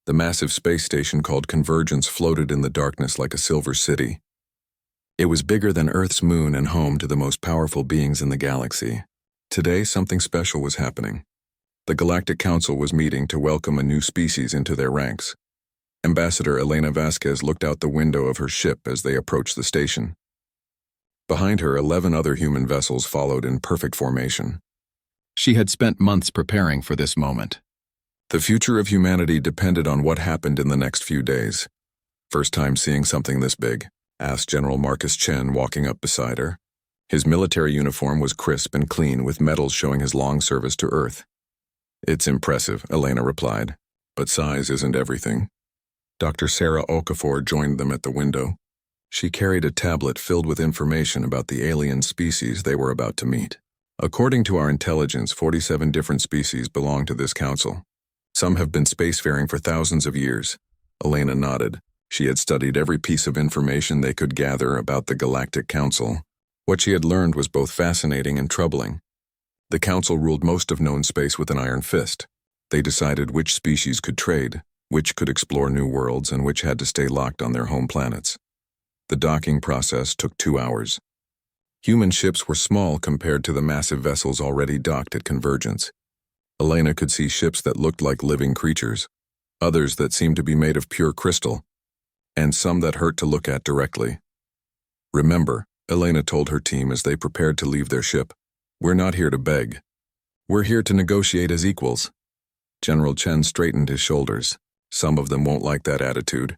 The massive space station called Convergence floated in the darkness like a silver city. It was bigger than Earth's moon and home to the most powerful beings in the galaxy. Today, something special was happening. The Galactic Council was meeting to welcome a new species into their ranks. Ambassador Elena Vasquez looked out the window of her ship as they approached the station. Behind her, 11 other human vessels followed in perfect formation. She had spent months preparing for this moment. The future of humanity depended on what happened in the next few days. "First time seeing something this big?" asked General Marcus Chen, walking up beside her. His military uniform was crisp and clean, with medals showing his long service to Earth. "It's impressive," Elena replied, "but size isn't everything." Dr. Sarah Okafor joined them at the window. She carried a tablet filled with information about the alien species they were about to meet. "According to our intelligence, 47 different species belong to this council. Some have been spacefaring for thousands of years." Elena nodded. She had studied every piece of information they could gather about the Galactic Council. What she had learned was both fascinating and troubling. The Council ruled most of known space with an iron fist. They decided which species could trade, which could explore new worlds, and which had to stay locked on their home planets. The docking process took 2 hours. Human ships were small compared to the massive vessels already docked at Convergence. Elena could see ships that looked like living creatures, others that seemed to be made of pure crystal, and some that hurt to look at directly. "Remember," Elena told her team as they prepared to leave their ship, "we're not here to beg. We're here to negotiate as equals." General Chen straightened his shoulders. "Some of them won't like that attitude."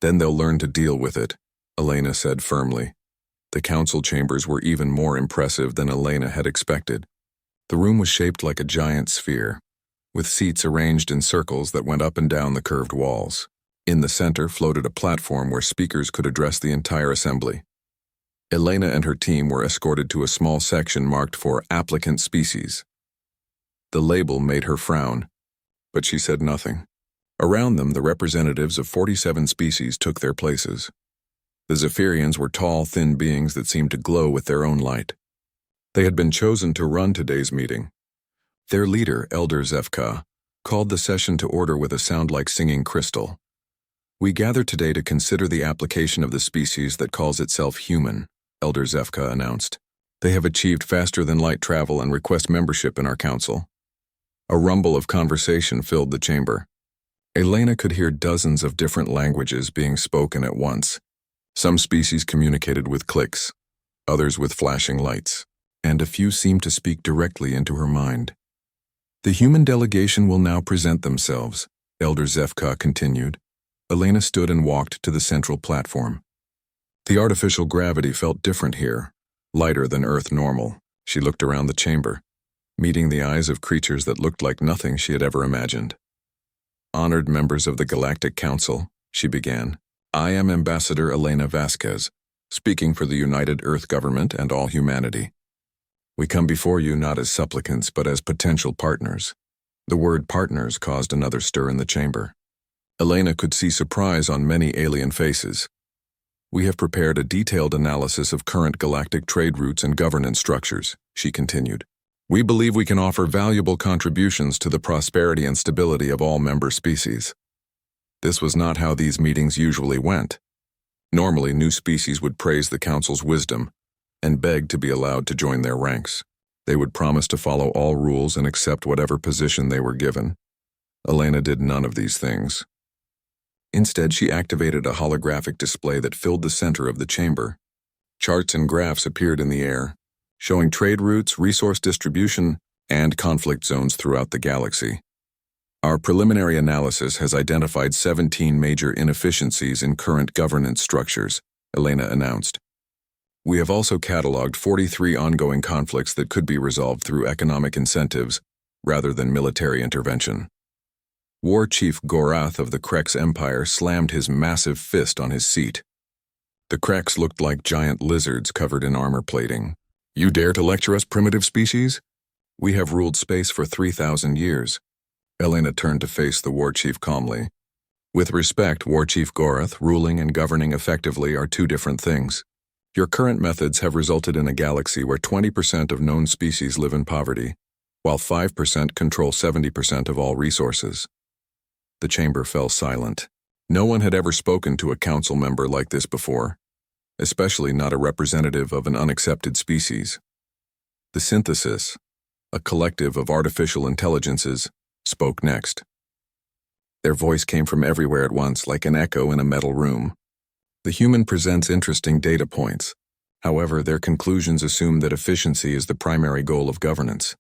"Then they'll learn to deal with it," Elena said firmly. The council chambers were even more impressive than Elena had expected. The room was shaped like a giant sphere, with seats arranged in circles that went up and down the curved walls. In the center floated a platform where speakers could address the entire assembly. Elena and her team were escorted to a small section marked for Applicant Species. The label made her frown, but she said nothing. Around them, the representatives of 47 species took their places. The Zephyrians were tall, thin beings that seemed to glow with their own light. They had been chosen to run today's meeting. Their leader, Elder Zefka, called the session to order with a sound like singing crystal. "We gather today to consider the application of the species that calls itself human," Elder Zefka announced. "They have achieved faster-than-light travel and request membership in our council." A rumble of conversation filled the chamber. Elena could hear dozens of different languages being spoken at once. Some species communicated with clicks, others with flashing lights, and a few seemed to speak directly into her mind. "The human delegation will now present themselves," Elder Zefka continued. Elena stood and walked to the central platform. The artificial gravity felt different here, lighter than Earth normal. She looked around the chamber, meeting the eyes of creatures that looked like nothing she had ever imagined. "Honored members of the Galactic Council," she began, "I am Ambassador Elena Vasquez, speaking for the United Earth Government and all humanity. We come before you not as supplicants but as potential partners." The word partners caused another stir in the chamber. Elena could see surprise on many alien faces. "We have prepared a detailed analysis of current galactic trade routes and governance structures," she continued. "We believe we can offer valuable contributions to the prosperity and stability of all member species." This was not how these meetings usually went. Normally, new species would praise the Council's wisdom and beg to be allowed to join their ranks. They would promise to follow all rules and accept whatever position they were given. Elena did none of these things. Instead, she activated a holographic display that filled the center of the chamber. Charts and graphs appeared in the air, showing trade routes, resource distribution, and conflict zones throughout the galaxy. "Our preliminary analysis has identified 17 major inefficiencies in current governance structures," Elena announced. "We have also cataloged 43 ongoing conflicts that could be resolved through economic incentives rather than military intervention." War Chief Gorath of the Krex Empire slammed his massive fist on his seat. The Krex looked like giant lizards covered in armor plating. "You dare to lecture us, primitive species? We have ruled space for 3,000 years. Elena turned to face the War Chief calmly. "With respect, War Chief Gorath, ruling and governing effectively are two different things. Your current methods have resulted in a galaxy where 20% of known species live in poverty, while 5% control 70% of all resources. The chamber fell silent. No one had ever spoken to a council member like this before, especially not a representative of an unaccepted species. The synthesis, a collective of artificial intelligences, spoke next. Their voice came from everywhere at once, like an echo in a metal room. The human presents interesting data points. However, their conclusions assume that efficiency is the primary goal of governance.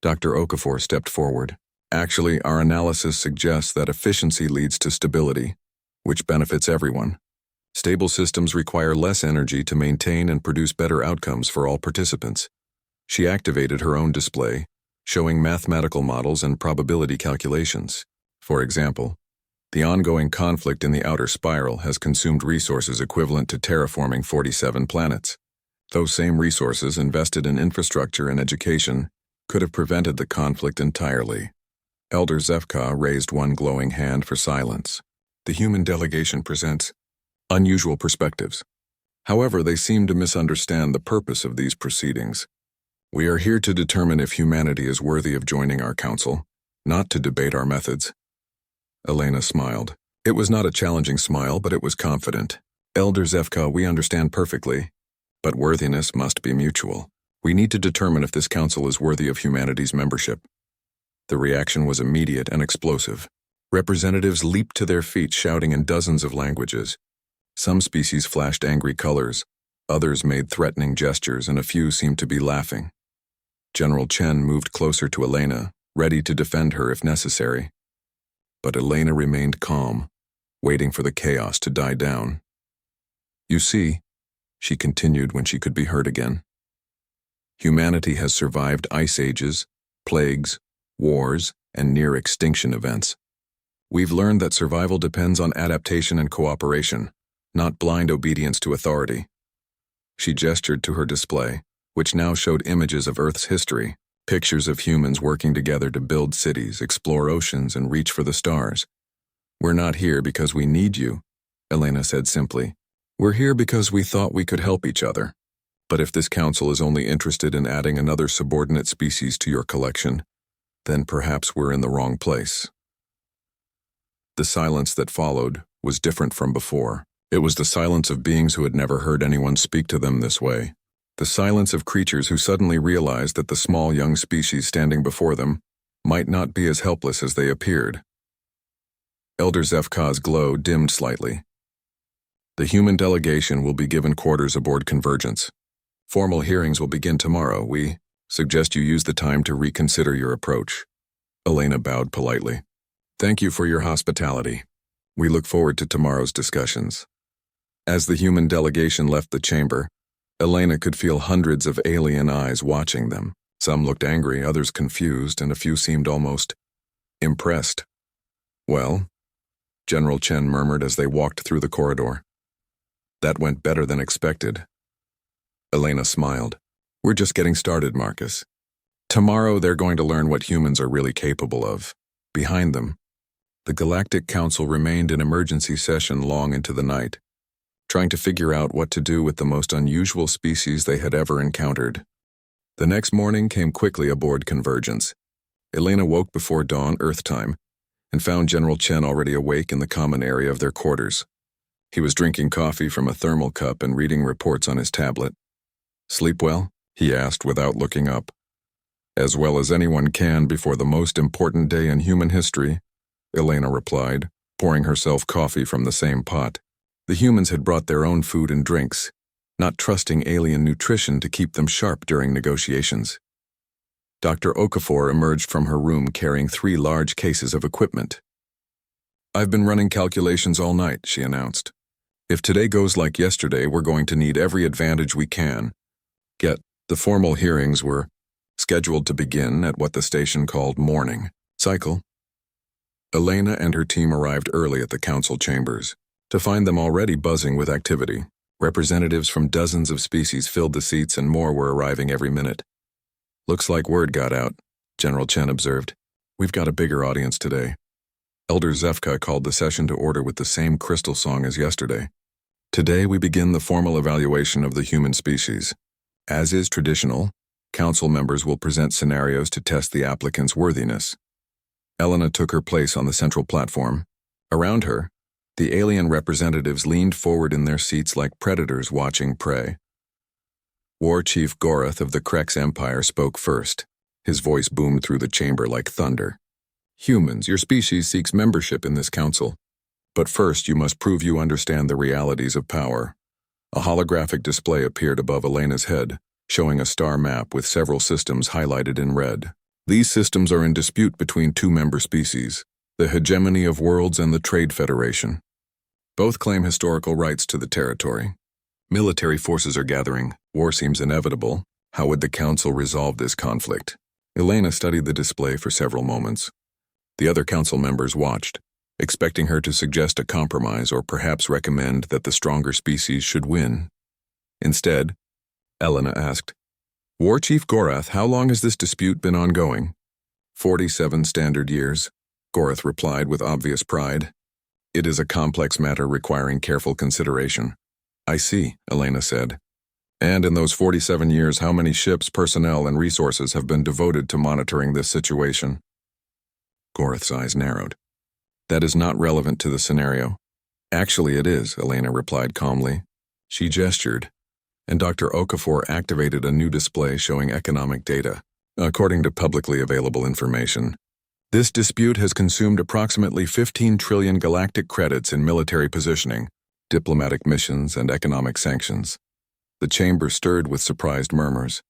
Dr. Okafor stepped forward. Actually, our analysis suggests that efficiency leads to stability, which benefits everyone. Stable systems require less energy to maintain and produce better outcomes for all participants. She activated her own display, showing mathematical models and probability calculations. For example, the ongoing conflict in the outer spiral has consumed resources equivalent to terraforming 47 planets. Those same resources invested in infrastructure and education could have prevented the conflict entirely. Elder Zefka raised one glowing hand for silence. The human delegation presents unusual perspectives. However, they seem to misunderstand the purpose of these proceedings. We are here to determine if humanity is worthy of joining our council, not to debate our methods. Elena smiled. It was not a challenging smile, but it was confident. Elder Zefka, we understand perfectly, but worthiness must be mutual. We need to determine if this council is worthy of humanity's membership. The reaction was immediate and explosive. Representatives leaped to their feet, shouting in dozens of languages. Some species flashed angry colors, others made threatening gestures, and a few seemed to be laughing. General Chen moved closer to Elena, ready to defend her if necessary. But Elena remained calm, waiting for the chaos to die down. You see, she continued when she could be heard again, humanity has survived ice ages, plagues, wars, and near-extinction events. We've learned that survival depends on adaptation and cooperation, not blind obedience to authority. She gestured to her display, which now showed images of Earth's history, pictures of humans working together to build cities, explore oceans, and reach for the stars. We're not here because we need you, Elena said simply. We're here because we thought we could help each other. But if this council is only interested in adding another subordinate species to your collection, then perhaps we're in the wrong place. The silence that followed was different from before. It was the silence of beings who had never heard anyone speak to them this way. The silence of creatures who suddenly realized that the small young species standing before them might not be as helpless as they appeared. Elder Zefka's glow dimmed slightly. The human delegation will be given quarters aboard Convergence. Formal hearings will begin tomorrow. We suggest you use the time to reconsider your approach. Elena bowed politely. Thank you for your hospitality. We look forward to tomorrow's discussions. As the human delegation left the chamber, Elena could feel hundreds of alien eyes watching them. Some looked angry, others confused, and a few seemed almost impressed. Well, General Chen murmured as they walked through the corridor. That went better than expected. Elena smiled. We're just getting started, Marcus. Tomorrow they're going to learn what humans are really capable of. Behind them, the Galactic Council remained in emergency session long into the night, trying to figure out what to do with the most unusual species they had ever encountered. The next morning came quickly aboard Convergence. Elena woke before dawn Earth time and found General Chen already awake in the common area of their quarters. He was drinking coffee from a thermal cup and reading reports on his tablet. Sleep well? He asked without looking up. As well as anyone can before the most important day in human history, Elena replied, pouring herself coffee from the same pot. The humans had brought their own food and drinks, not trusting alien nutrition to keep them sharp during negotiations. Dr. Okafor emerged from her room carrying 3 large cases of equipment. I've been running calculations all night, she announced. If today goes like yesterday, we're going to need every advantage we can get. The formal hearings were scheduled to begin at what the station called morning cycle. Elena and her team arrived early at the council chambers, to find them already buzzing with activity. Representatives from dozens of species filled the seats and more were arriving every minute. Looks like word got out, General Chen observed. We've got a bigger audience today. Elder Zefka called the session to order with the same crystal song as yesterday. Today we begin the formal evaluation of the human species. As is traditional, council members will present scenarios to test the applicant's worthiness. Elena took her place on the central platform. Around her, the alien representatives leaned forward in their seats like predators watching prey. War Chief Gorath of the Krex Empire spoke first. His voice boomed through the chamber like thunder. "Humans, your species seeks membership in this council. But first you must prove you understand the realities of power." A holographic display appeared above Elena's head, showing a star map with several systems highlighted in red. These systems are in dispute between two member species, the Hegemony of Worlds and the Trade Federation. Both claim historical rights to the territory. Military forces are gathering. War seems inevitable. How would the council resolve this conflict? Elena studied the display for several moments. The other council members watched, expecting her to suggest a compromise or perhaps recommend that the stronger species should win. Instead, Elena asked, "War Chief Gorath, how long has this dispute been ongoing?" 47 standard years, Gorath replied with obvious pride. "It is a complex matter requiring careful consideration." "I see," Elena said. "And in those 47 years, how many ships, personnel, and resources have been devoted to monitoring this situation?" Gorath's eyes narrowed. "That is not relevant to the scenario." "Actually it is," Elena replied calmly. She gestured, and Dr. Okafor activated a new display showing economic data. According to publicly available information, this dispute has consumed approximately 15 trillion galactic credits in military positioning, diplomatic missions, and economic sanctions. The chamber stirred with surprised murmurs.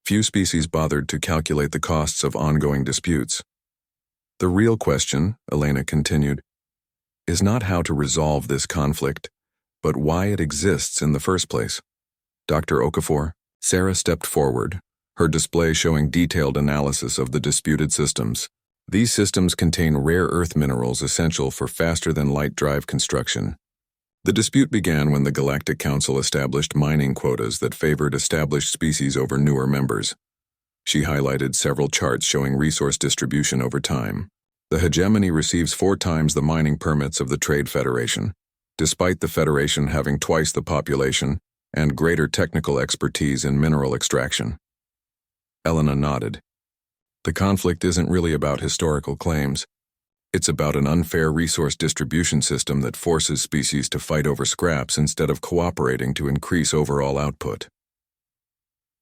Few species bothered to calculate the costs of ongoing disputes. "The real question," Elena continued, "is not how to resolve this conflict, but why it exists in the first place." "Dr. Okafor," Sarah stepped forward, her display showing detailed analysis of the disputed systems. These systems contain rare earth minerals essential for faster-than-light drive construction. The dispute began when the Galactic Council established mining quotas that favored established species over newer members. She highlighted several charts showing resource distribution over time. The hegemony receives 4 times the mining permits of the Trade Federation, despite the Federation having twice the population and greater technical expertise in mineral extraction. Elena nodded. The conflict isn't really about historical claims. It's about an unfair resource distribution system that forces species to fight over scraps instead of cooperating to increase overall output.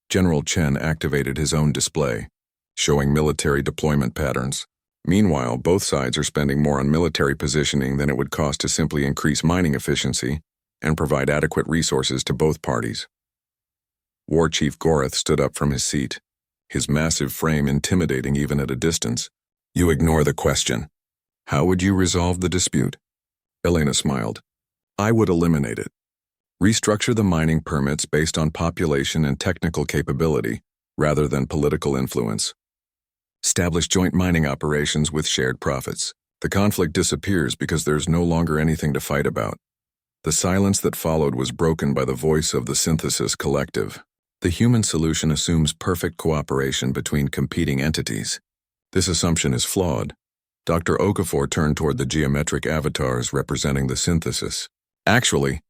General Chen activated his own display, showing military deployment patterns. Meanwhile, both sides are spending more on military positioning than it would cost to simply increase mining efficiency and provide adequate resources to both parties. War Chief Gorath stood up from his seat, his massive frame intimidating even at a distance. "You ignore the question. How would you resolve the dispute?" Elena smiled. "I would eliminate it. Restructure the mining permits based on population and technical capability, rather than political influence. Establish joint mining operations with shared profits. The conflict disappears because there's no longer anything to fight about." The silence that followed was broken by the voice of the Synthesis Collective. "The human solution assumes perfect cooperation between competing entities. This assumption is flawed." Dr. Okafor turned toward the geometric avatars representing the synthesis. "Actually,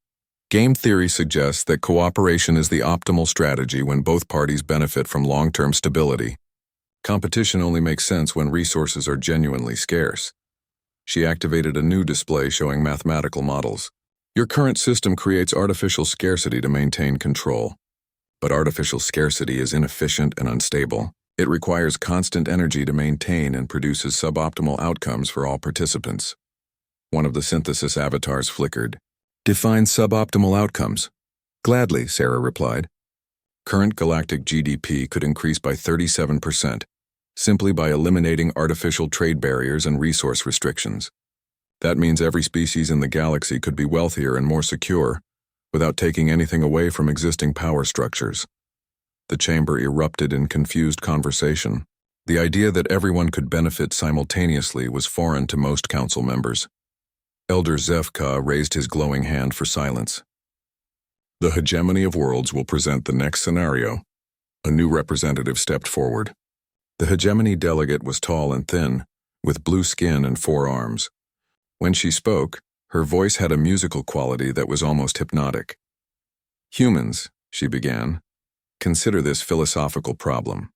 game theory suggests that cooperation is the optimal strategy when both parties benefit from long-term stability. Competition only makes sense when resources are genuinely scarce." She activated a new display showing mathematical models. "Your current system creates artificial scarcity to maintain control. But artificial scarcity is inefficient and unstable. It requires constant energy to maintain and produces suboptimal outcomes for all participants." One of the synthesis avatars flickered. "Define suboptimal outcomes." "Gladly," Sarah replied. "Current galactic GDP could increase by 37%, simply by eliminating artificial trade barriers and resource restrictions. That means every species in the galaxy could be wealthier and more secure, without taking anything away from existing power structures." The chamber erupted in confused conversation. The idea that everyone could benefit simultaneously was foreign to most council members. Elder Zefka raised his glowing hand for silence. "The Hegemony of Worlds will present the next scenario." A new representative stepped forward. The Hegemony delegate was tall and thin, with blue skin and 4 arms. When she spoke, her voice had a musical quality that was almost hypnotic. "Humans," she began, "consider this philosophical problem.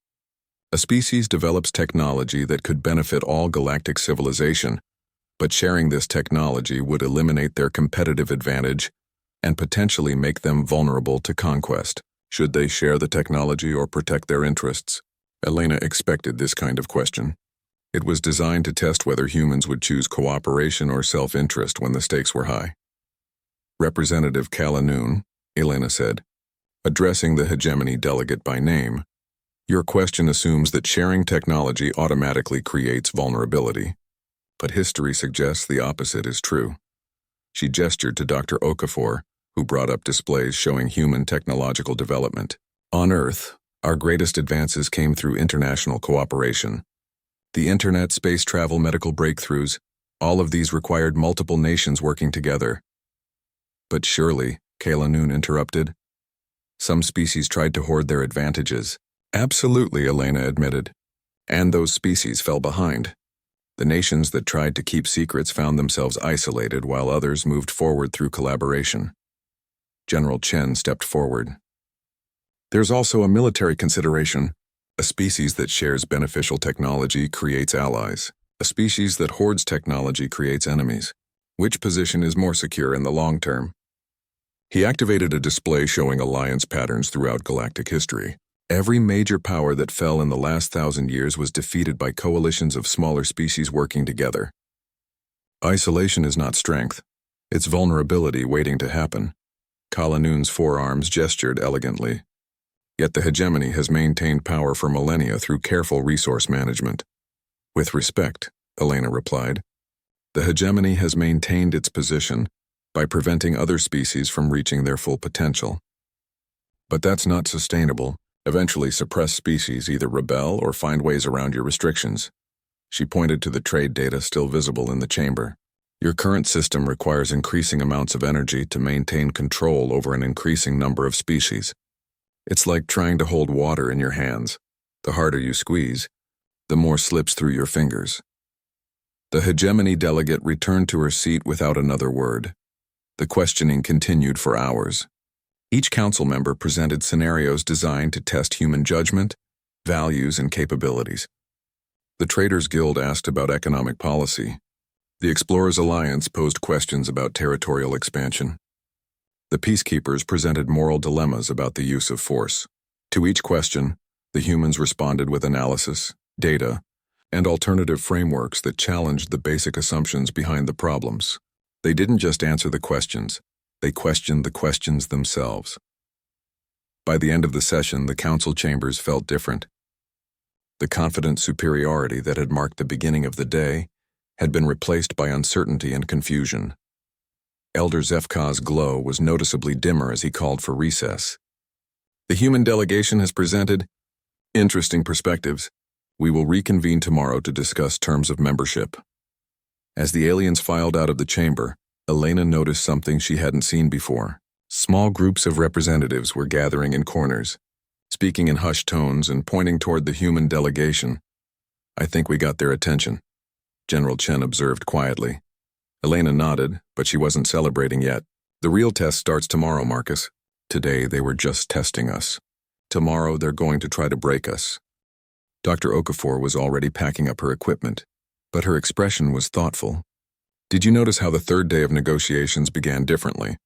A species develops technology that could benefit all galactic civilization, but sharing this technology would eliminate their competitive advantage and potentially make them vulnerable to conquest. Should they share the technology or protect their interests? Elena expected this kind of question. It was designed to test whether humans would choose cooperation or self-interest when the stakes were high. Representative Kalanoon, Elena said, addressing the hegemony delegate by name, your question assumes that sharing technology automatically creates vulnerability. But history suggests the opposite is true. She gestured to Dr. Okafor, who brought up displays showing human technological development. On Earth, our greatest advances came through international cooperation. The internet, space travel, medical breakthroughs, all of these required multiple nations working together. But surely, Kalanoon interrupted, some species tried to hoard their advantages. Absolutely, Elena admitted. And those species fell behind. The nations that tried to keep secrets found themselves isolated while others moved forward through collaboration. General Chen stepped forward. There's also a military consideration. A species that shares beneficial technology creates allies. A species that hoards technology creates enemies. Which position is more secure in the long term? He activated a display showing alliance patterns throughout galactic history. Every major power that fell in the last 1,000 years was defeated by coalitions of smaller species working together. Isolation is not strength. It's vulnerability waiting to happen. Kalanoon's forearms gestured elegantly. Yet the hegemony has maintained power for millennia through careful resource management. With respect, Elena replied, the hegemony has maintained its position by preventing other species from reaching their full potential. But that's not sustainable. Eventually, suppressed species either rebel or find ways around your restrictions. She pointed to the trade data still visible in the chamber. Your current system requires increasing amounts of energy to maintain control over an increasing number of species. It's like trying to hold water in your hands. The harder you squeeze, the more slips through your fingers. The hegemony delegate returned to her seat without another word. The questioning continued for hours. Each council member presented scenarios designed to test human judgment, values, and capabilities. The Traders Guild asked about economic policy. The Explorers Alliance posed questions about territorial expansion. The Peacekeepers presented moral dilemmas about the use of force. To each question, the humans responded with analysis, data, and alternative frameworks that challenged the basic assumptions behind the problems. They didn't just answer the questions, they questioned the questions themselves. By the end of the session, the council chambers felt different. The confident superiority that had marked the beginning of the day had been replaced by uncertainty and confusion. Elder Zefka's glow was noticeably dimmer as he called for recess. The human delegation has presented interesting perspectives. We will reconvene tomorrow to discuss terms of membership. As the aliens filed out of the chamber, Elena noticed something she hadn't seen before. Small groups of representatives were gathering in corners, speaking in hushed tones and pointing toward the human delegation. I think we got their attention, General Chen observed quietly. Elena nodded, but she wasn't celebrating yet. The real test starts tomorrow, Marcus. Today they were just testing us. Tomorrow they're going to try to break us. Dr. Okafor was already packing up her equipment, but her expression was thoughtful. Did you notice how the third day of negotiations began differently?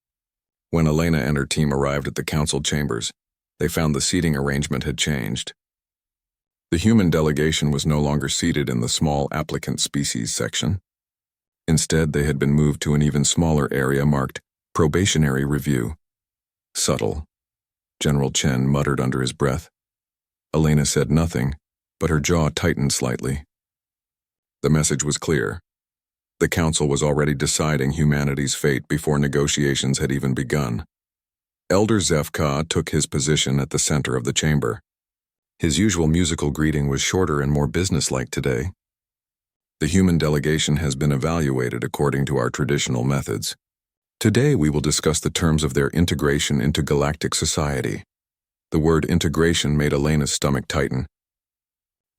When Elena and her team arrived at the council chambers, they found the seating arrangement had changed. The human delegation was no longer seated in the small applicant species section. Instead, they had been moved to an even smaller area marked Probationary Review. Subtle, General Chen muttered under his breath. Elena said nothing, but her jaw tightened slightly. The message was clear. The council was already deciding humanity's fate before negotiations had even begun. Elder Zefka took his position at the center of the chamber. His usual musical greeting was shorter and more businesslike today. The human delegation has been evaluated according to our traditional methods. Today we will discuss the terms of their integration into galactic society. The word integration made Elena's stomach tighten.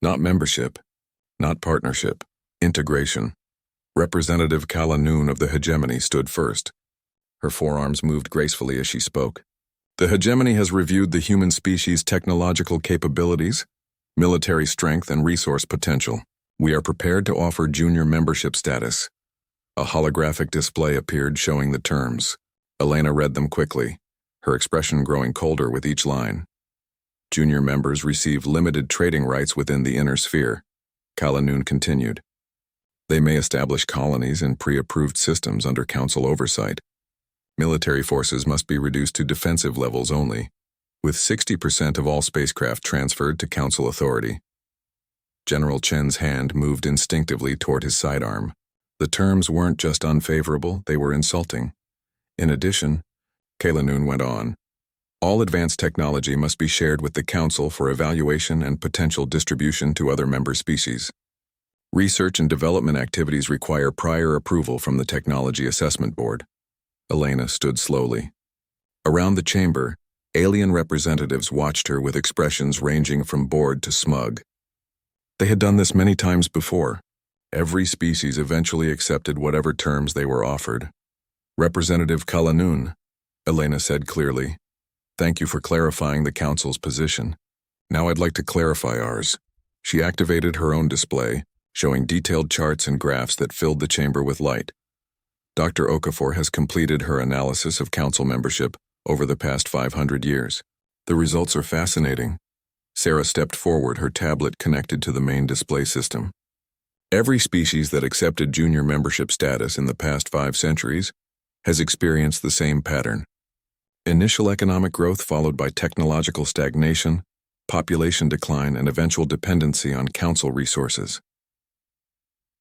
Not membership, not partnership, integration. Representative Kalanoon of the hegemony stood first. Her forearms moved gracefully as she spoke. The hegemony has reviewed the human species' technological capabilities. Military strength and resource potential. We are prepared to offer junior membership status. A holographic display appeared showing the terms. Elena read them quickly, her expression growing colder with each line. Junior members receive limited trading rights within the inner sphere. Kalanoon continued. They may establish colonies in pre-approved systems under council oversight. Military forces must be reduced to defensive levels only, with 60% of all spacecraft transferred to council authority. General Chen's hand moved instinctively toward his sidearm. The terms weren't just unfavorable, they were insulting. In addition, Kalanoon went on, all advanced technology must be shared with the Council for evaluation and potential distribution to other member species. Research and development activities require prior approval from the Technology Assessment Board. Elena stood slowly. Around the chamber, alien representatives watched her with expressions ranging from bored to smug. They had done this many times before. Every species eventually accepted whatever terms they were offered. Representative Kalanoon, Elena said clearly, thank you for clarifying the Council's position. Now I'd like to clarify ours. She activated her own display, showing detailed charts and graphs that filled the chamber with light. Dr. Okafor has completed her analysis of Council membership over the past 500 years. The results are fascinating. Sarah stepped forward, her tablet connected to the main display system. Every species that accepted junior membership status in the past 5 centuries has experienced the same pattern. Initial economic growth followed by technological stagnation, population decline, and eventual dependency on council resources.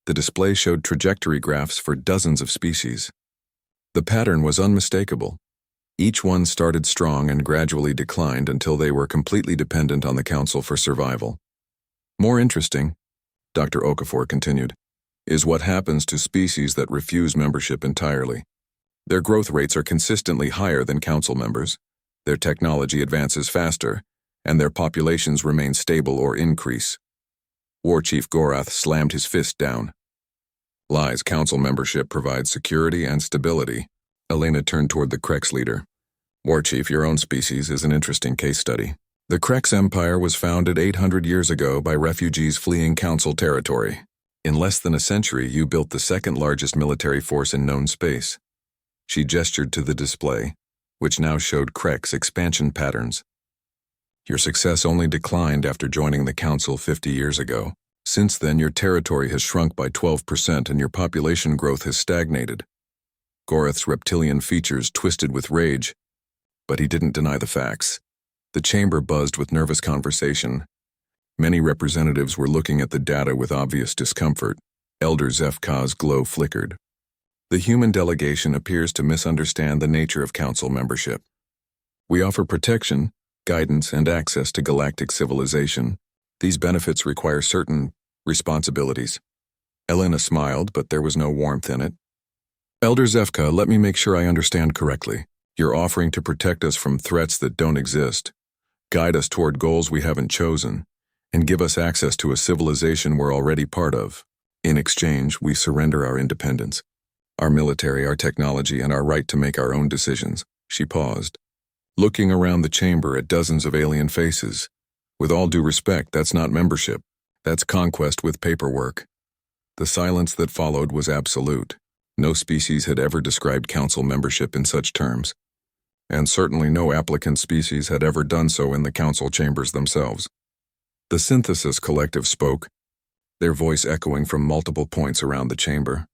The display showed trajectory graphs for dozens of species. The pattern was unmistakable. Each one started strong and gradually declined until they were completely dependent on the council for survival. More interesting, Dr. Okafor continued, is what happens to species that refuse membership entirely. Their growth rates are consistently higher than council members, their technology advances faster, and their populations remain stable or increase. War Chief Gorath slammed his fist down. Lies, council membership provides security and stability. Elena turned toward the Krex leader. War Chief, your own species is an interesting case study. The Krex Empire was founded 800 years ago by refugees fleeing council territory. In less than a century, you built the second largest military force in known space. She gestured to the display, which now showed Krex expansion patterns. Your success only declined after joining the council 50 years ago. Since then, your territory has shrunk by 12% and your population growth has stagnated. Gorath's reptilian features twisted with rage, but he didn't deny the facts. The chamber buzzed with nervous conversation. Many representatives were looking at the data with obvious discomfort. Elder Zefka's glow flickered. The human delegation appears to misunderstand the nature of council membership. We offer protection, guidance, and access to galactic civilization. These benefits require certain responsibilities. Elena smiled, but there was no warmth in it. Elder Zefka, let me make sure I understand correctly. You're offering to protect us from threats that don't exist, guide us toward goals we haven't chosen, and give us access to a civilization we're already part of. In exchange, we surrender our independence, our military, our technology, and our right to make our own decisions. She paused, looking around the chamber at dozens of alien faces. With all due respect, that's not membership. That's conquest with paperwork. The silence that followed was absolute. No species had ever described council membership in such terms, and certainly no applicant species had ever done so in the council chambers themselves. The Synthesis Collective spoke, their voice echoing from multiple points around the chamber.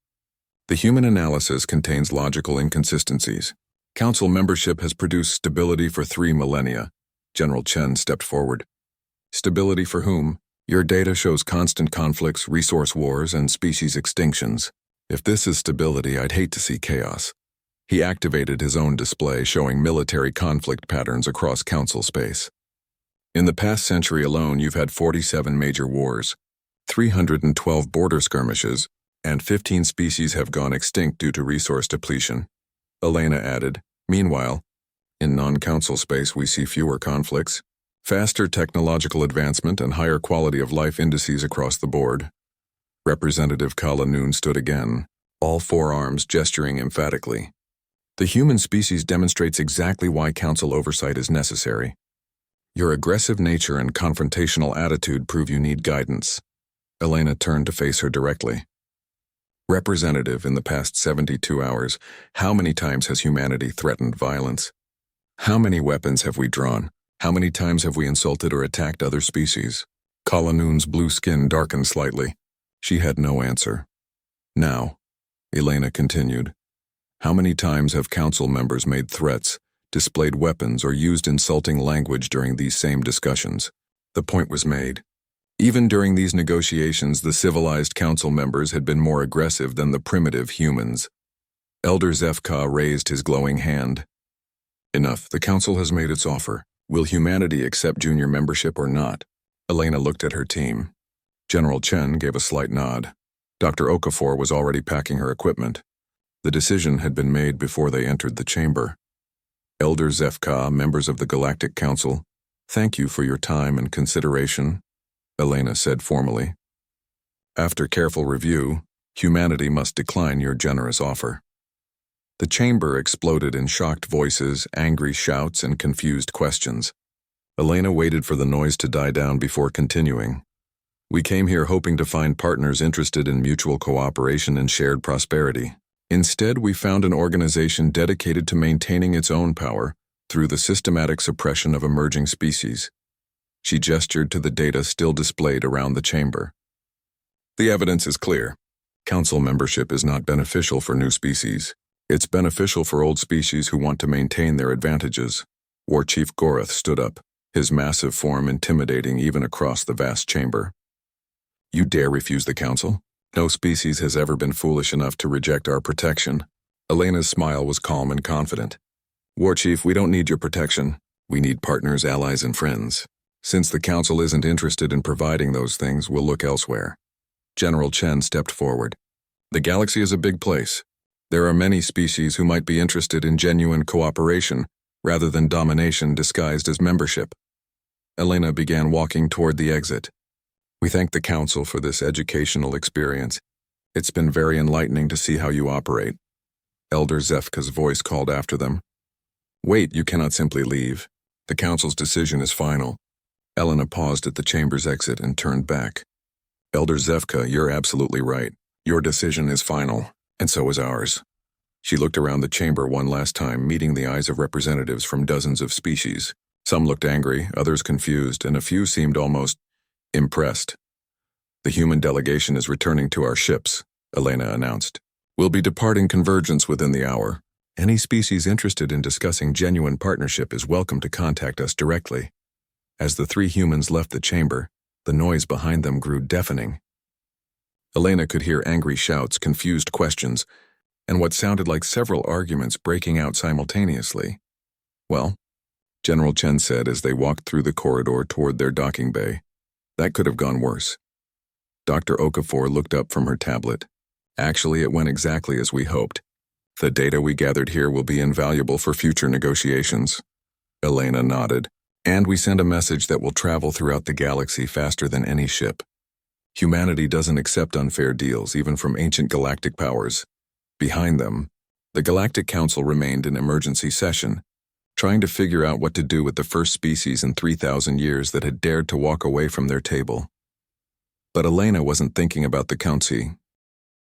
The human analysis contains logical inconsistencies. Council membership has produced stability for 3 millennia. General Chen stepped forward. Stability for whom? Your data shows constant conflicts, resource wars, and species extinctions. If this is stability, I'd hate to see chaos. He activated his own display showing military conflict patterns across council space. In the past century alone, you've had 47 major wars, 312 border skirmishes, and 15 species have gone extinct due to resource depletion. Elena added, meanwhile, in non-council space we see fewer conflicts, faster technological advancement, and higher quality of life indices across the board. Representative Kalanoon stood again, all 4 arms gesturing emphatically. The human species demonstrates exactly why council oversight is necessary. Your aggressive nature and confrontational attitude prove you need guidance. Elena turned to face her directly. Representative, in the past 72 hours, how many times has humanity threatened violence? How many weapons have we drawn? How many times have we insulted or attacked other species? Kalanoon's blue skin darkened slightly. She had no answer. Now, Elena continued, how many times have council members made threats, displayed weapons, or used insulting language during these same discussions? The point was made. Even during these negotiations, the civilized council members had been more aggressive than the primitive humans. Elder Zefka raised his glowing hand. Enough, the council has made its offer. Will humanity accept junior membership or not? Elena looked at her team. General Chen gave a slight nod. Dr. Okafor was already packing her equipment. The decision had been made before they entered the chamber. Elder Zefka, members of the Galactic Council, thank you for your time and consideration, Elena said formally. After careful review, humanity must decline your generous offer. The chamber exploded in shocked voices, angry shouts, and confused questions. Elena waited for the noise to die down before continuing. We came here hoping to find partners interested in mutual cooperation and shared prosperity. Instead, we found an organization dedicated to maintaining its own power through the systematic suppression of emerging species. She gestured to the data still displayed around the chamber. The evidence is clear. Council membership is not beneficial for new species. It's beneficial for old species who want to maintain their advantages. War Chief Gorath stood up, his massive form intimidating even across the vast chamber. You dare refuse the council? No species has ever been foolish enough to reject our protection. Elena's smile was calm and confident. War Chief, we don't need your protection. We need partners, allies, and friends. Since the council isn't interested in providing those things, we'll look elsewhere. General Chen stepped forward. The galaxy is a big place. There are many species who might be interested in genuine cooperation rather than domination disguised as membership. Elena began walking toward the exit. We thank the council for this educational experience. It's been very enlightening to see how you operate. Elder Zefka's voice called after them. Wait, you cannot simply leave. The council's decision is final. Elena paused at the chamber's exit and turned back. Elder Zefka, you're absolutely right. Your decision is final, and so is ours. She looked around the chamber one last time, meeting the eyes of representatives from dozens of species. Some looked angry, others confused, and a few seemed almost impressed. The human delegation is returning to our ships, Elena announced. We'll be departing Convergence within the hour. Any species interested in discussing genuine partnership is welcome to contact us directly. As the three humans left the chamber, the noise behind them grew deafening. Elena could hear angry shouts, confused questions, and what sounded like several arguments breaking out simultaneously. Well, General Chen said as they walked through the corridor toward their docking bay, that could have gone worse. Dr. Okafor looked up from her tablet. Actually, it went exactly as we hoped. The data we gathered here will be invaluable for future negotiations. Elena nodded. And we send a message that will travel throughout the galaxy faster than any ship. Humanity doesn't accept unfair deals, even from ancient galactic powers. Behind them, the Galactic Council remained in emergency session, trying to figure out what to do with the first species in 3,000 years that had dared to walk away from their table. But Elena wasn't thinking about the Council.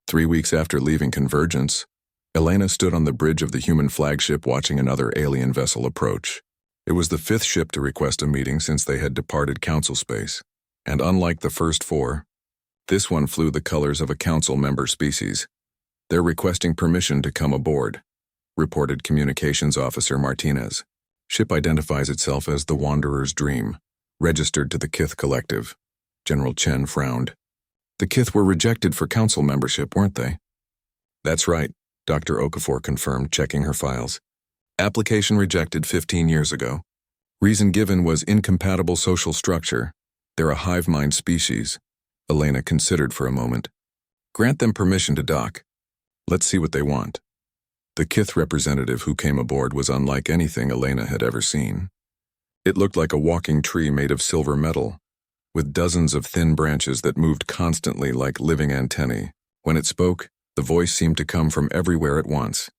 3 weeks after leaving Convergence, Elena stood on the bridge of the human flagship watching another alien vessel approach. It was the 5th ship to request a meeting since they had departed Council space, and unlike the first 4, this one flew the colors of a Council member species. They're requesting permission to come aboard, reported Communications Officer Martinez. Ship identifies itself as the Wanderer's Dream, registered to the Kith Collective. General Chen frowned. The Kith were rejected for Council membership, weren't they? That's right, Dr. Okafor confirmed, checking her files. Application rejected 15 years ago. Reason given was incompatible social structure. They're a hive mind species. Elena considered for a moment. Grant them permission to dock. Let's see what they want. The Kith representative who came aboard was unlike anything Elena had ever seen. It looked like a walking tree made of silver metal, with dozens of thin branches that moved constantly like living antennae. When it spoke, the voice seemed to come from everywhere at once.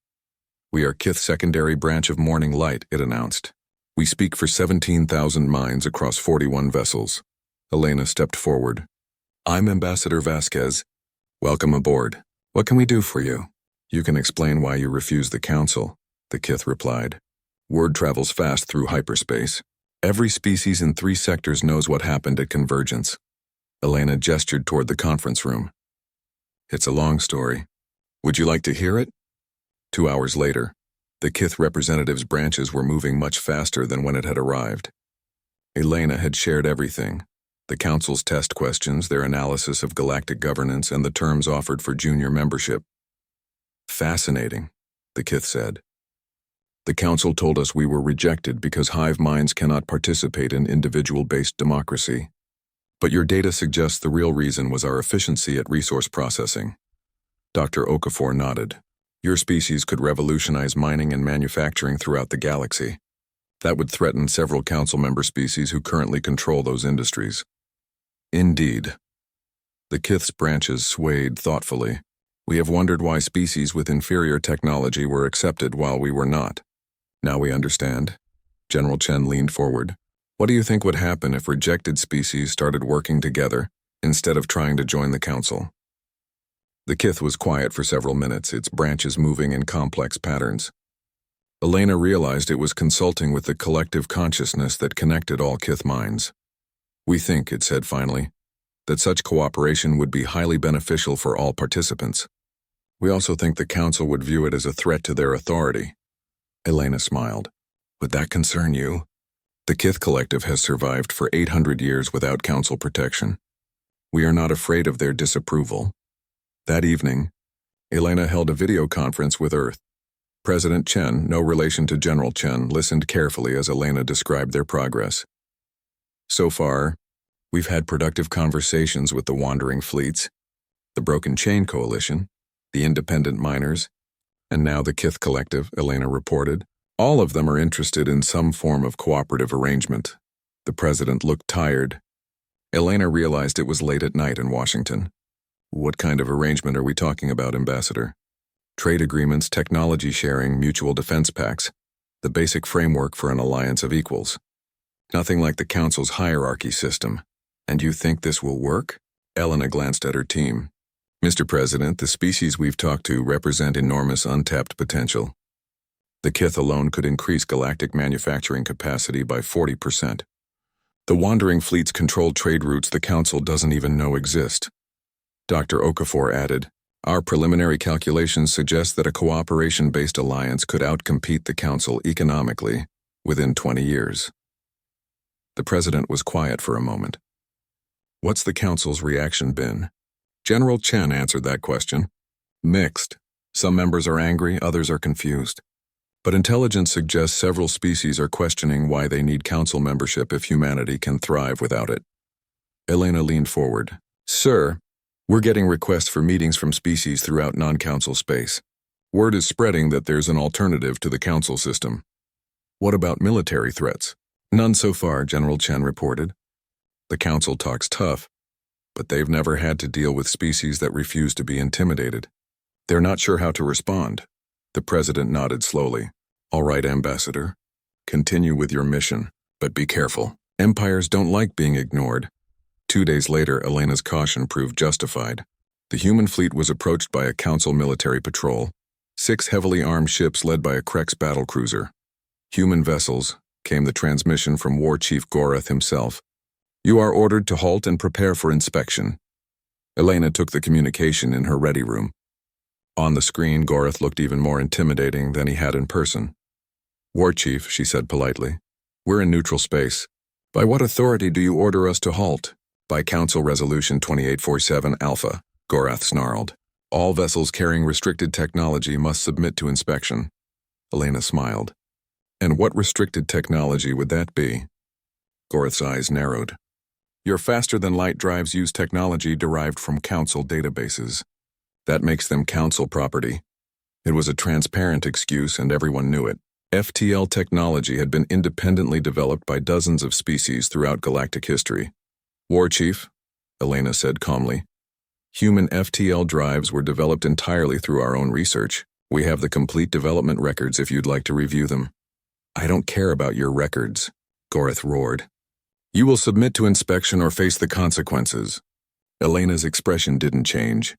We are Kith's secondary branch of Morning Light, it announced. We speak for 17,000 minds across 41 vessels. Elena stepped forward. I'm Ambassador Vasquez. Welcome aboard. What can we do for you? You can explain why you refused the council, the Kith replied. Word travels fast through hyperspace. Every species in 3 sectors knows what happened at Convergence. Elena gestured toward the conference room. It's a long story. Would you like to hear it? 2 hours later, the Kith representatives' branches were moving much faster than when it had arrived. Elena had shared everything. The council's test questions, their analysis of galactic governance, and the terms offered for junior membership. Fascinating, the Kith said. The council told us we were rejected because hive minds cannot participate in individual-based democracy. But your data suggests the real reason was our efficiency at resource processing. Dr. Okafor nodded. Your species could revolutionize mining and manufacturing throughout the galaxy. That would threaten several council member species who currently control those industries. Indeed. The Kith's branches swayed thoughtfully. We have wondered why species with inferior technology were accepted while we were not. Now we understand. General Chen leaned forward. What do you think would happen if rejected species started working together instead of trying to join the council? The Kith was quiet for several minutes, its branches moving in complex patterns. Elena realized it was consulting with the collective consciousness that connected all Kith minds. We think, it said finally, that such cooperation would be highly beneficial for all participants. We also think the council would view it as a threat to their authority. Elena smiled. Would that concern you? The Kith Collective has survived for 800 years without council protection. We are not afraid of their disapproval. That evening, Elena held a video conference with Earth. President Chen, no relation to General Chen, listened carefully as Elena described their progress. So far, we've had productive conversations with the Wandering Fleets, the Broken Chain Coalition, the Independent Miners, and now the Kith Collective, Elena reported. All of them are interested in some form of cooperative arrangement. The president looked tired. Elena realized it was late at night in Washington. What kind of arrangement are we talking about, Ambassador? Trade agreements, technology sharing, mutual defense pacts, the basic framework for an alliance of equals. Nothing like the Council's hierarchy system. And you think this will work? Elena glanced at her team. Mr. President, the species we've talked to represent enormous untapped potential. The Kith alone could increase galactic manufacturing capacity by 40%. The Wandering Fleets control trade routes the Council doesn't even know exist. Dr. Okafor added, our preliminary calculations suggest that a cooperation-based alliance could outcompete the Council economically within 20 years. The president was quiet for a moment. What's the Council's reaction been? General Chen answered that question. Mixed. Some members are angry, others are confused. But intelligence suggests several species are questioning why they need Council membership if humanity can thrive without it. Elena leaned forward. Sir, we're getting requests for meetings from species throughout non-Council space. Word is spreading that there's an alternative to the Council system. What about military threats? None so far, General Chen reported. The Council talks tough, but they've never had to deal with species that refuse to be intimidated. They're not sure how to respond. The president nodded slowly. All right, Ambassador. Continue with your mission, but be careful. Empires don't like being ignored. 2 days later, Elena's caution proved justified. The human fleet was approached by a Council military patrol, 6 heavily armed ships led by a Krex battlecruiser. Human vessels, came the transmission from War Chief Gorath himself. You are ordered to halt and prepare for inspection. Elena took the communication in her ready room. On the screen, Gorath looked even more intimidating than he had in person. War Chief, she said politely, we're in neutral space. By what authority do you order us to halt? By Council Resolution 2847 Alpha, Gorath snarled. All vessels carrying restricted technology must submit to inspection. Elena smiled. And what restricted technology would that be? Gorath's eyes narrowed. Your faster-than-light drives use technology derived from Council databases. That makes them Council property. It was a transparent excuse and everyone knew it. FTL technology had been independently developed by dozens of species throughout galactic history. War Chief, Elena said calmly, human FTL drives were developed entirely through our own research. We have the complete development records if you'd like to review them. I don't care about your records, Goreth roared. You will submit to inspection or face the consequences. Elena's expression didn't change.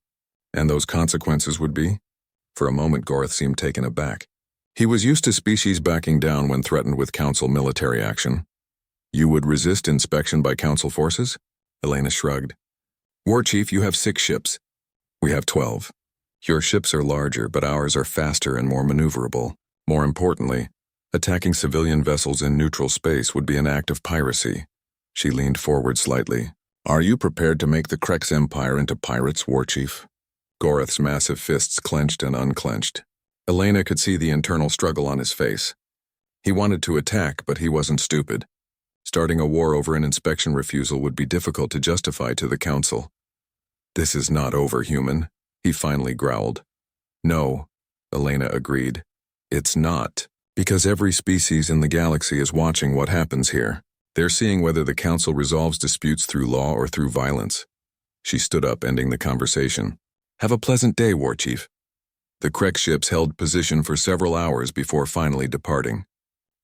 And those consequences would be? For a moment, Goreth seemed taken aback. He was used to species backing down when threatened with Council military action. You would resist inspection by Council forces? Elena shrugged. War Chief, you have 6 ships. We have 12. Your ships are larger, but ours are faster and more maneuverable. More importantly, attacking civilian vessels in neutral space would be an act of piracy. She leaned forward slightly. Are you prepared to make the Krex Empire into pirates, War Chief? Goreth's massive fists clenched and unclenched. Elena could see the internal struggle on his face. He wanted to attack, but he wasn't stupid. Starting a war over an inspection refusal would be difficult to justify to the Council. This is not over, human, he finally growled. No, Elena agreed. It's not, because every species in the galaxy is watching what happens here. They're seeing whether the Council resolves disputes through law or through violence. She stood up, ending the conversation. Have a pleasant day, War Chief. The Krex ships held position for several hours before finally departing.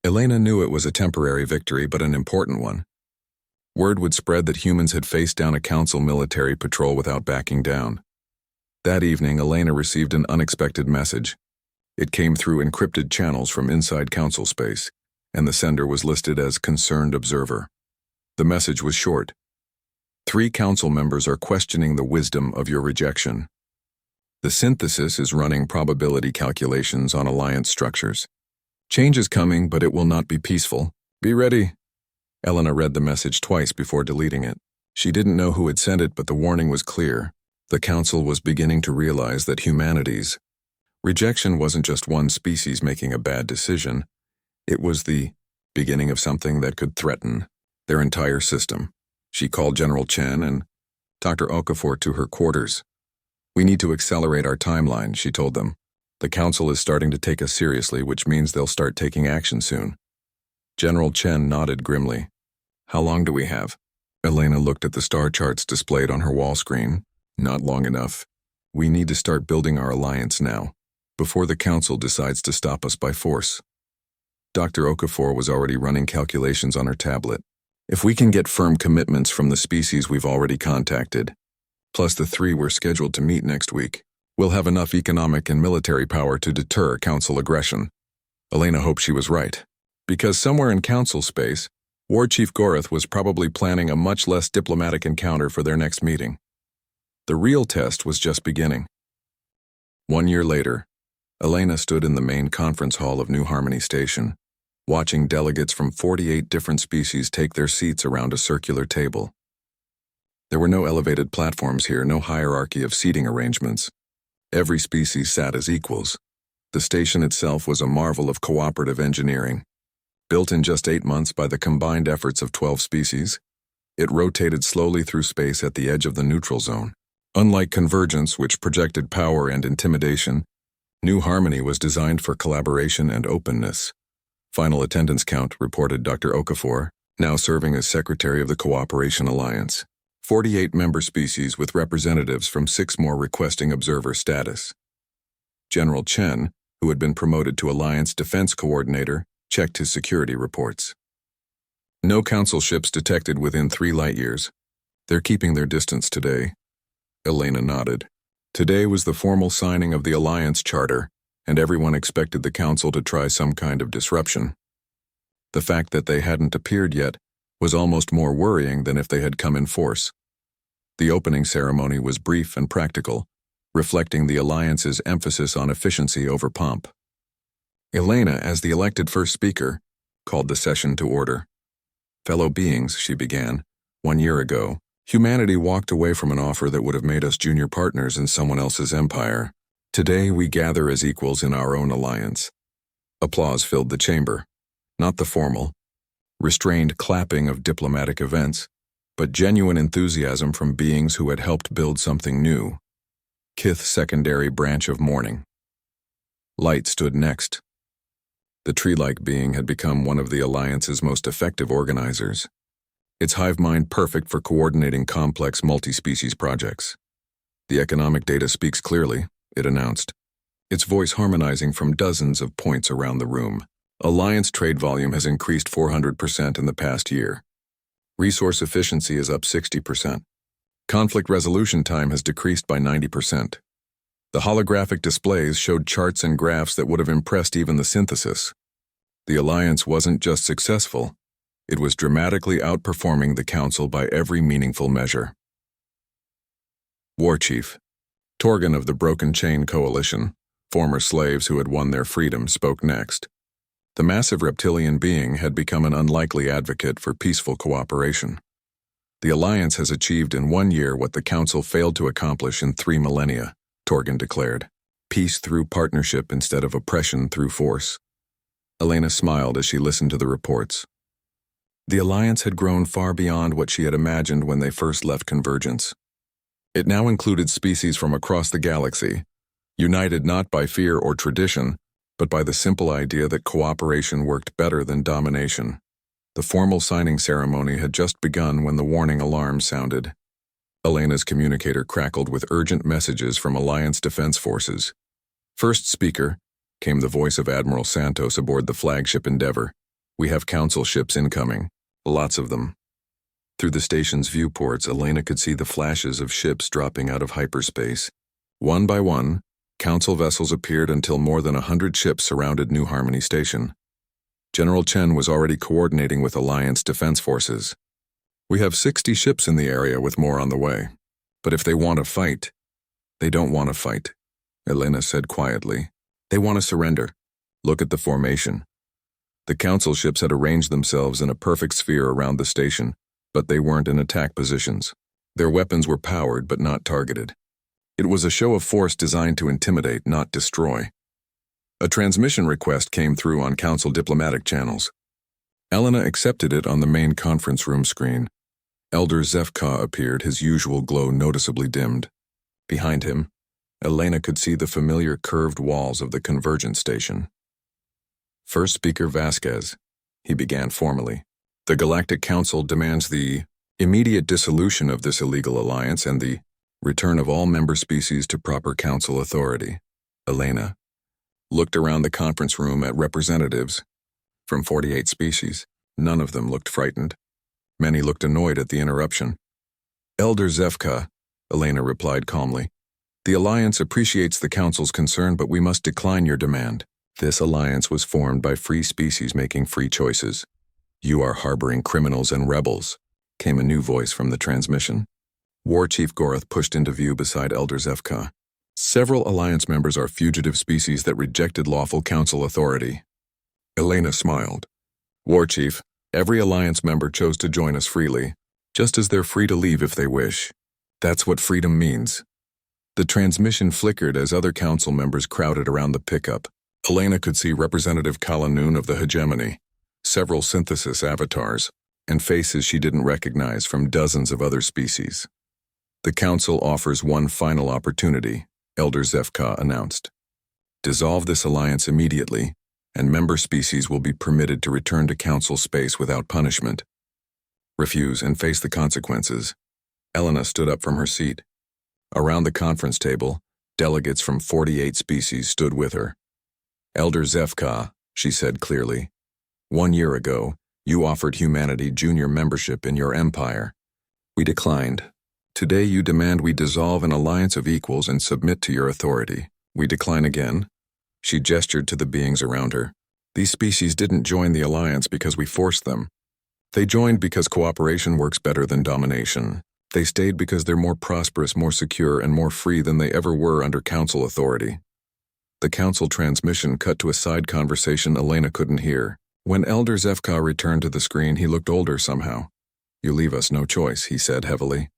Elena knew it was a temporary victory, but an important one. Word would spread that humans had faced down a Council military patrol without backing down. That evening, Elena received an unexpected message. It came through encrypted channels from inside Council space, and the sender was listed as Concerned Observer. The message was short. 3 Council members are questioning the wisdom of your rejection. The synthesis is running probability calculations on alliance structures. Change is coming, but it will not be peaceful. Be ready. Elena read the message twice before deleting it. She didn't know who had sent it, but the warning was clear. The Council was beginning to realize that humanity's rejection wasn't just one species making a bad decision. It was the beginning of something that could threaten their entire system. She called General Chen and Dr. Okafor to her quarters. We need to accelerate our timeline, she told them. The Council is starting to take us seriously, which means they'll start taking action soon. General Chen nodded grimly. How long do we have? Elena looked at the star charts displayed on her wall screen. Not long enough. We need to start building our alliance now, before the Council decides to stop us by force. Dr. Okafor was already running calculations on her tablet. If we can get firm commitments from the species we've already contacted, plus the 3 we're scheduled to meet next week, we'll have enough economic and military power to deter Council aggression. Elena hoped she was right, because somewhere in Council space, War Chief Goreth was probably planning a much less diplomatic encounter for their next meeting. The real test was just beginning. 1 year later, Elena stood in the main conference hall of New Harmony Station, watching delegates from 48 different species take their seats around a circular table. There were no elevated platforms here, no hierarchy of seating arrangements. Every species sat as equals. The station itself was a marvel of cooperative engineering. Built in just 8 months by the combined efforts of 12 species, it rotated slowly through space at the edge of the neutral zone. Unlike Convergence, which projected power and intimidation, New Harmony was designed for collaboration and openness. Final attendance count, reported Dr. Okafor, now serving as Secretary of the Cooperation Alliance. 48 member species with representatives from 6 more requesting observer status. General Chen, who had been promoted to Alliance Defense Coordinator, checked his security reports. No Council ships detected within 3 light-years. They're keeping their distance today. Elena nodded. Today was the formal signing of the Alliance Charter, and everyone expected the Council to try some kind of disruption. The fact that they hadn't appeared yet was almost more worrying than if they had come in force. The opening ceremony was brief and practical, reflecting the Alliance's emphasis on efficiency over pomp. Elena, as the elected first speaker, called the session to order. Fellow beings, she began, 1 year ago, humanity walked away from an offer that would have made us junior partners in someone else's empire. Today we gather as equals in our own alliance. Applause filled the chamber, not the formal, restrained clapping of diplomatic events, but genuine enthusiasm from beings who had helped build something new. Kith's secondary branch of mourning. Light stood next. The tree-like being had become one of the Alliance's most effective organizers, its hive mind perfect for coordinating complex multi-species projects. The economic data speaks clearly, it announced, its voice harmonizing from dozens of points around the room. Alliance trade volume has increased 400% in the past year. Resource efficiency is up 60%. Conflict resolution time has decreased by 90%. The holographic displays showed charts and graphs that would have impressed even the synthesis. The Alliance wasn't just successful, it was dramatically outperforming the Council by every meaningful measure. War Chief Torgan of the Broken Chain Coalition, former slaves who had won their freedom, spoke next. The massive reptilian being had become an unlikely advocate for peaceful cooperation. The Alliance has achieved in 1 year what the Council failed to accomplish in 3 millennia, Torgan declared. Peace through partnership instead of oppression through force. Elena smiled as she listened to the reports. The Alliance had grown far beyond what she had imagined when they first left Convergence. It now included species from across the galaxy, united not by fear or tradition, but by the simple idea that cooperation worked better than domination. The formal signing ceremony had just begun when the warning alarm sounded. Elena's communicator crackled with urgent messages from Alliance Defense Forces. First speaker, came the voice of Admiral Santos aboard the flagship Endeavor. We have Council ships incoming. Lots of them. Through the station's viewports, Elena could see the flashes of ships dropping out of hyperspace. One by one, Council vessels appeared until more than 100 ships surrounded New Harmony Station. General Chen was already coordinating with Alliance Defense Forces. We have 60 ships in the area with more on the way. But if they want to fight, they don't want to fight, Elena said quietly. They want to surrender. Look at the formation. The Council ships had arranged themselves in a perfect sphere around the station, but they weren't in attack positions. Their weapons were powered but not targeted. It was a show of force designed to intimidate, not destroy. A transmission request came through on Council diplomatic channels. Elena accepted it on the main conference room screen. Elder Zefka appeared, his usual glow noticeably dimmed. Behind him, Elena could see the familiar curved walls of the Convergence station. First Speaker Vasquez, he began formally. The Galactic Council demands the immediate dissolution of this illegal alliance and the return of all member species to proper Council authority. Elena looked around the conference room at representatives from 48 species. None of them looked frightened. Many looked annoyed at the interruption. Elder Zefka, Elena replied calmly. The Alliance appreciates the Council's concern, but we must decline your demand. This alliance was formed by free species making free choices. You are harboring criminals and rebels, came a new voice from the transmission. War Chief Gorath pushed into view beside Elder Zefka. Several Alliance members are fugitive species that rejected lawful Council authority. Elena smiled. War Chief, every Alliance member chose to join us freely, just as they're free to leave if they wish. That's what freedom means. The transmission flickered as other Council members crowded around the pickup. Elena could see Representative Kalanoon of the Hegemony, several synthesis avatars, and faces she didn't recognize from dozens of other species. The Council offers one final opportunity, Elder Zefka announced. Dissolve this alliance immediately, and member species will be permitted to return to Council space without punishment. Refuse and face the consequences. Elena stood up from her seat. Around the conference table, delegates from 48 species stood with her. Elder Zefka, she said clearly, 1 year ago, you offered humanity junior membership in your empire. We declined. Today you demand we dissolve an alliance of equals and submit to your authority. We decline again. She gestured to the beings around her. These species didn't join the alliance because we forced them. They joined because cooperation works better than domination. They stayed because they're more prosperous, more secure, and more free than they ever were under Council authority. The Council transmission cut to a side conversation Elena couldn't hear. When Elder Zefka returned to the screen, he looked older somehow. You leave us no choice, he said heavily.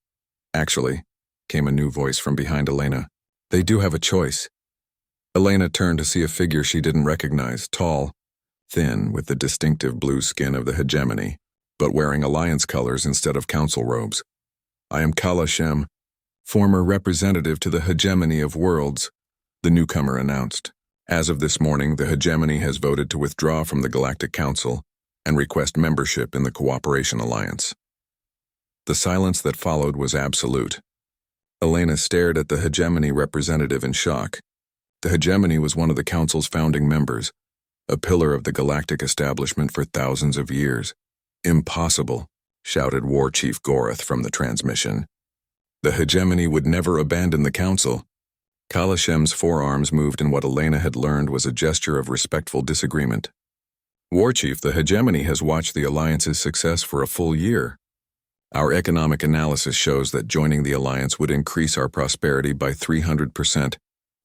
Actually, came a new voice from behind Elena. They do have a choice. Elena turned to see a figure she didn't recognize, tall, thin, with the distinctive blue skin of the Hegemony, but wearing Alliance colors instead of Council robes. I am Kala Shem, former representative to the Hegemony of Worlds, the newcomer announced. As of this morning, the Hegemony has voted to withdraw from the Galactic Council and request membership in the Cooperation Alliance. The silence that followed was absolute. Elena stared at the Hegemony representative in shock. The Hegemony was one of the Council's founding members, a pillar of the galactic establishment for thousands of years. Impossible, shouted War Chief Gorath from the transmission. The hegemony would never abandon the council. Kalashem's forearms moved in what Elena had learned was a gesture of respectful disagreement. War Chief, the hegemony has watched the Alliance's success for a full year. Our economic analysis shows that joining the Alliance would increase our prosperity by 300%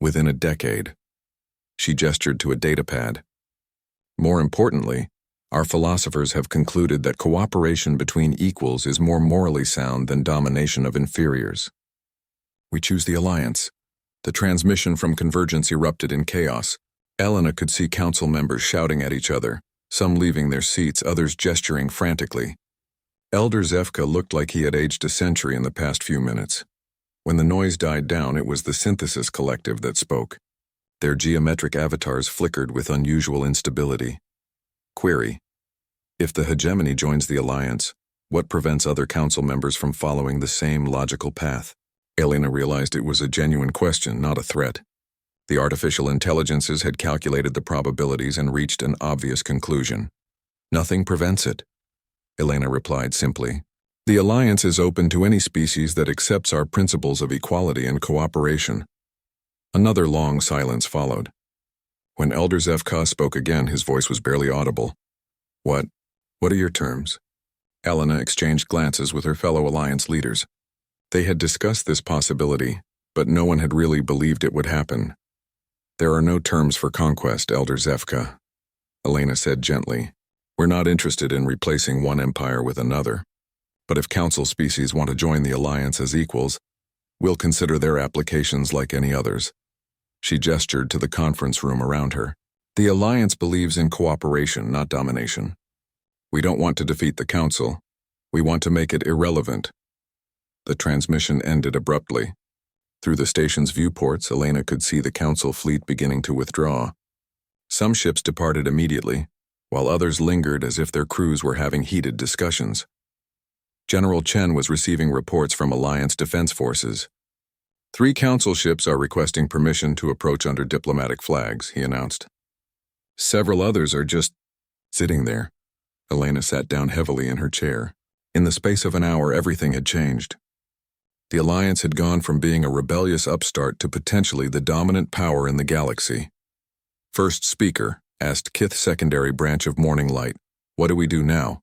within a decade. She gestured to a datapad. More importantly, our philosophers have concluded that cooperation between equals is more morally sound than domination of inferiors. We choose the Alliance. The transmission from Convergence erupted in chaos. Elena could see council members shouting at each other, some leaving their seats, others gesturing frantically. Elder Zefka looked like he had aged a century in the past few minutes. When the noise died down, it was the Synthesis Collective that spoke. Their geometric avatars flickered with unusual instability. Query: if the hegemony joins the Alliance, what prevents other council members from following the same logical path? Elena realized it was a genuine question, not a threat. The artificial intelligences had calculated the probabilities and reached an obvious conclusion. Nothing prevents it. Elena replied simply. The Alliance is open to any species that accepts our principles of equality and cooperation. Another long silence followed. When Elder Zefka spoke again, his voice was barely audible. What are your terms? Elena exchanged glances with her fellow Alliance leaders. They had discussed this possibility, but no one had really believed it would happen. There are no terms for conquest, Elder Zefka, Elena said gently. We're not interested in replacing one empire with another. But if council species want to join the Alliance as equals, we'll consider their applications like any others. She gestured to the conference room around her. The Alliance believes in cooperation, not domination. We don't want to defeat the council. We want to make it irrelevant. The transmission ended abruptly. Through the station's viewports, Elena could see the council fleet beginning to withdraw. Some ships departed immediately, while others lingered as if their crews were having heated discussions. General Chen was receiving reports from Alliance defense forces. 3 council ships are requesting permission to approach under diplomatic flags, he announced. Several others are just sitting there. Elena sat down heavily in her chair. In the space of an hour, everything had changed. The Alliance had gone from being a rebellious upstart to potentially the dominant power in the galaxy. First speaker, asked Kith Secondary Branch of Morning Light. What do we do now?